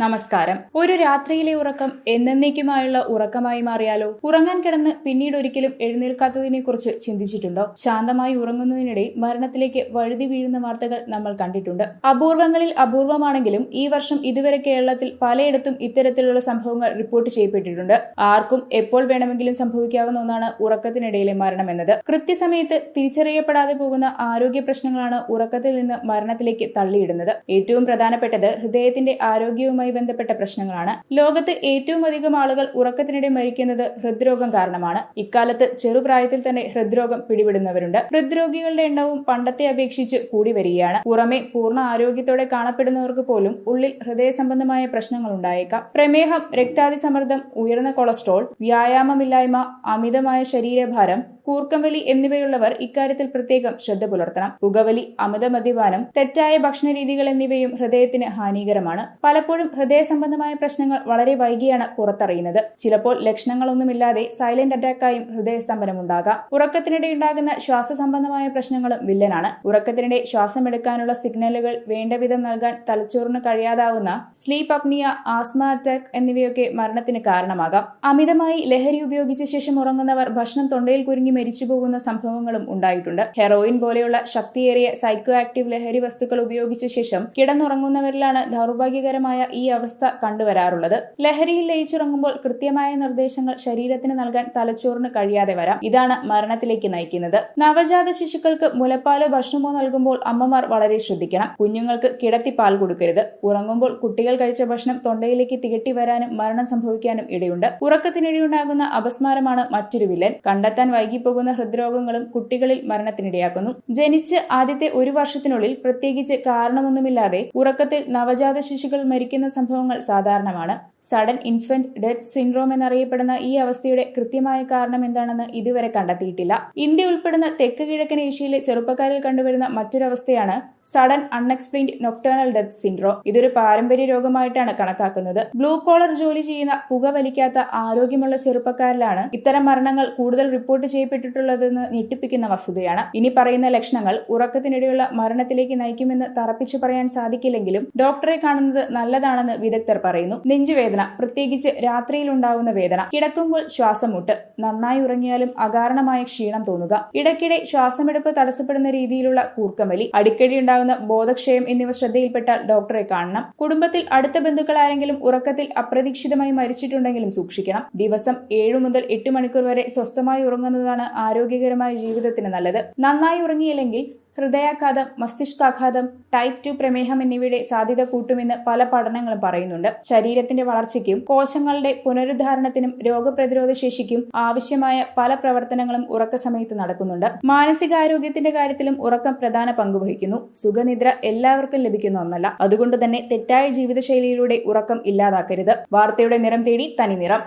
നമസ്കാരം. ഒരു രാത്രിയിലെ ഉറക്കം എന്നേക്കുമായുള്ള ഉറക്കമായി മാറിയാലോ? ഉറങ്ങാൻ കിടന്ന് പിന്നീട് ഒരിക്കലും എഴുന്നേൽക്കാത്തതിനെ കുറിച്ച് ചിന്തിച്ചിട്ടുണ്ടോ? ശാന്തമായി ഉറങ്ങുന്നതിനിടെ മരണത്തിലേക്ക് വഴുതി വീഴുന്ന വാർത്തകൾ നമ്മൾ കണ്ടിട്ടുണ്ട്. അപൂർവങ്ങളിൽ അപൂർവമാണെങ്കിലും ഈ വർഷം ഇതുവരെ കേരളത്തിൽ പലയിടത്തും ഇത്തരത്തിലുള്ള സംഭവങ്ങൾ റിപ്പോർട്ട് ചെയ്യപ്പെട്ടിട്ടുണ്ട്. ആർക്കും എപ്പോൾ വേണമെങ്കിലും സംഭവിക്കാവുന്ന ഒന്നാണ് ഉറക്കത്തിനിടയിലെ മരണം എന്നത്. കൃത്യസമയത്ത് തിരിച്ചറിയപ്പെടാതെ പോകുന്ന ആരോഗ്യ പ്രശ്നങ്ങളാണ് ഉറക്കത്തിൽ നിന്ന് മരണത്തിലേക്ക് തള്ളിയിടുന്നത്. ഏറ്റവും പ്രധാനപ്പെട്ടത് ഹൃദയത്തിന്റെ ആരോഗ്യവുമായി ബന്ധപ്പെട്ട പ്രശ്നങ്ങളാണ്. ലോകത്ത് ഏറ്റവും അധികം ആളുകൾ ഉറക്കത്തിനിടെ മരിക്കുന്നത് ഹൃദ്രോഗം കാരണമാണ്. ഇക്കാലത്ത് ചെറുപ്രായത്തിൽ തന്നെ ഹൃദ്രോഗം പിടിപെടുന്നവരുണ്ട്. ഹൃദ്രോഗികളുടെ എണ്ണവും പണ്ടത്തെ അപേക്ഷിച്ച് കൂടി വരികയാണ്. പുറമെ പൂർണ്ണ ആരോഗ്യത്തോടെ കാണപ്പെടുന്നവർക്ക് പോലും ഉള്ളിൽ ഹൃദയ സംബന്ധമായ പ്രശ്നങ്ങൾ ഉണ്ടായേക്കാം. പ്രമേഹം, രക്താതിസമ്മർദ്ദം, ഉയർന്ന കൊളസ്ട്രോൾ, വ്യായാമമില്ലായ്മ, അമിതമായ ശരീരഭാരം, കൂർക്കംവലി എന്നിവയുള്ളവർ ഇക്കാര്യത്തിൽ പ്രത്യേകം ശ്രദ്ധ പുലർത്തണം. പുകവലി, അമിത മദ്യപാനം, തെറ്റായ ഭക്ഷണ രീതികൾ എന്നിവയും ഹൃദയത്തിന് ഹാനികരമാണ്. പലപ്പോഴും ഹൃദയ സംബന്ധമായ പ്രശ്നങ്ങൾ വളരെ വൈകിയാണ് പുറത്തറിയുന്നത്. ചിലപ്പോൾ ലക്ഷണങ്ങളൊന്നുമില്ലാതെ സൈലന്റ് അറ്റാക്കായും ഹൃദയസ്തംഭനം ഉണ്ടാകാം. ഉറക്കത്തിനിടെ ഉണ്ടാകുന്ന ശ്വാസ സംബന്ധമായ പ്രശ്നങ്ങളും വില്ലനാണ്. ഉറക്കത്തിനിടെ ശ്വാസമെടുക്കാനുള്ള സിഗ്നലുകൾ വേണ്ടവിധം നൽകാൻ തലച്ചോറിന് കഴിയാതാവുന്ന സ്ലീപ്പ് അപ്നിയ, ആസ്മ അറ്റാക്ക് എന്നിവയൊക്കെ മരണത്തിന് കാരണമാകാം. അമിതമായി ലഹരി ഉപയോഗിച്ച ശേഷം ഉറങ്ങുന്നവർ ഭക്ഷണം തൊണ്ടയിൽ കുരുങ്ങി മരിച്ചു പോകുന്ന സംഭവങ്ങളും ഉണ്ടായിട്ടുണ്ട്. ഹെറോയിൻ പോലെയുള്ള ശക്തിയേറിയ സൈക്കോ ആക്റ്റീവ് ലഹരി വസ്തുക്കൾ ഉപയോഗിച്ച ശേഷം കിടന്നുറങ്ങുന്നവരിലാണ് ദൗർഭാഗ്യകരമായ ഈ അവസ്ഥ കണ്ടുവരാറുള്ളത്. ലഹരിയിൽ ലയിച്ചുറങ്ങുമ്പോൾ കൃത്യമായ നിർദ്ദേശങ്ങൾ ശരീരത്തിന് നൽകാൻ തലച്ചോറിന് കഴിയാതെ വരാം. ഇതാണ് മരണത്തിലേക്ക് നയിക്കുന്നത്. നവജാത ശിശുക്കൾക്ക് മുലപ്പാലോ ഭക്ഷണമോ നൽകുമ്പോൾ അമ്മമാർ വളരെ ശ്രദ്ധിക്കണം. കുഞ്ഞുങ്ങൾക്ക് കിടത്തി പാൽ കൊടുക്കരുത്. ഉറങ്ങുമ്പോൾ കുട്ടികൾ കഴിച്ച ഭക്ഷണം തൊണ്ടയിലേക്ക് തികട്ടി വരാനും മരണം സംഭവിക്കാനും ഇടയുണ്ട്. ഉറക്കത്തിനിടെയുണ്ടാകുന്ന അപസ്മാരമാണ് മറ്റൊരു വില്ലൻ. കണ്ടെത്താൻ വൈകിപ്പോകുന്ന ഹൃദ്രോഗങ്ങളും കുട്ടികളിൽ മരണത്തിനിടയാക്കുന്നു. ജനിച്ച് ആദ്യത്തെ ഒരു വർഷത്തിനുള്ളിൽ പ്രത്യേകിച്ച് കാരണമൊന്നുമില്ലാതെ ഉറക്കത്തിൽ നവജാത ശിശുക്കൾ മരിക്കുന്ന സംഭവങ്ങൾ സാധാരണമാണ്. സഡൻ ഇൻഫന്റ് ഡെത്ത് സിൻഡ്രോം എന്നറിയപ്പെടുന്ന ഈ അവസ്ഥയുടെ കൃത്യമായ കാരണം എന്താണെന്ന് ഇതുവരെ കണ്ടെത്തിയിട്ടില്ല. ഇന്ത്യ ഉൾപ്പെടുന്ന തെക്ക് കിഴക്കൻ ഏഷ്യയിലെ ചെറുപ്പക്കാരിൽ കണ്ടുവരുന്ന മറ്റൊരവസ്ഥയാണ് sudden unexplained nocturnal death syndrome. ഇതൊരു പാരമ്പര്യ രോഗമായിട്ടാണ് കണക്കാക്കുന്നത്. ബ്ലൂ കോളർ ജോലി ചെയ്യുന്ന, പുകവലിക്കാത്ത, ആരോഗ്യമുള്ള ചെറുപ്പക്കാരിലാണ് ഇത്തരം മരണങ്ങൾ കൂടുതൽ റിപ്പോർട്ട് ചെയ്യപ്പെട്ടിട്ടുള്ളതെന്ന് ഞെട്ടിപ്പിക്കുന്ന വസ്തുതയാണ്. ഇനി പറയുന്ന ലക്ഷണങ്ങൾ ഉറക്കത്തിനിടെയുള്ള മരണത്തിലേക്ക് നയിക്കുമെന്ന് തറപ്പിച്ചു പറയാൻ സാധിക്കില്ലെങ്കിലും ഡോക്ടറെ കാണുന്നത് നല്ലതാണെന്ന് വിദഗ്ധർ പറയുന്നു. നെഞ്ചുവേദന, പ്രത്യേകിച്ച് രാത്രിയിൽ ഉണ്ടാവുന്ന വേദന, കിടക്കുമ്പോൾ ശ്വാസമുട്ട്, നന്നായി ഉറങ്ങിയാലും അകാരണമായ ക്ഷീണം തോന്നുക, ഇടയ്ക്കിടെ ശ്വാസമെടുപ്പ് തടസ്സപ്പെടുന്ന രീതിയിലുള്ള കൂർക്കമലി, അടിക്കടി ഉണ്ടാവുന്ന ബോധക്ഷയം എന്നിവ ശ്രദ്ധയിൽപ്പെട്ടാൽ ഡോക്ടറെ കാണണം. കുടുംബത്തിൽ അടുത്ത ബന്ധുക്കൾ ആരെങ്കിലും ഉറക്കത്തിൽ അപ്രതീക്ഷിതമായി മരിച്ചിട്ടുണ്ടെങ്കിലും സൂക്ഷിക്കണം. ദിവസം 7 മുതൽ 8 മണിക്കൂർ വരെ സ്വസ്ഥമായി ഉറങ്ങുന്നതാണ് ആരോഗ്യകരമായ ജീവിതത്തിന് നല്ലത്. നന്നായി ഉറങ്ങിയില്ലെങ്കിൽ ഹൃദയാഘാതം, മസ്തിഷ്കാഘാതം, ടൈപ്പ് 2 പ്രമേഹം എന്നിവയുടെ സാധ്യത കൂട്ടുമെന്ന് പല പഠനങ്ങളും പറയുന്നുണ്ട്. ശരീരത്തിന്റെ വളർച്ചയ്ക്കും കോശങ്ങളുടെ പുനരുദ്ധാരണത്തിനും രോഗപ്രതിരോധ ശേഷിക്കും ആവശ്യമായ പല പ്രവർത്തനങ്ങളും ഉറക്ക സമയത്ത് നടക്കുന്നുണ്ട്. മാനസികാരോഗ്യത്തിന്റെ കാര്യത്തിലും ഉറക്കം പ്രധാന പങ്കുവഹിക്കുന്നു. സുഖനിദ്ര എല്ലാവർക്കും ലഭിക്കുന്ന ഒന്നല്ല. അതുകൊണ്ട് തന്നെ തെറ്റായ ജീവിതശൈലിയിലൂടെ ഉറക്കം ഇല്ലാതാക്കരുത്. വാർത്തയുടെ നിറം തേടി തനി നിറം.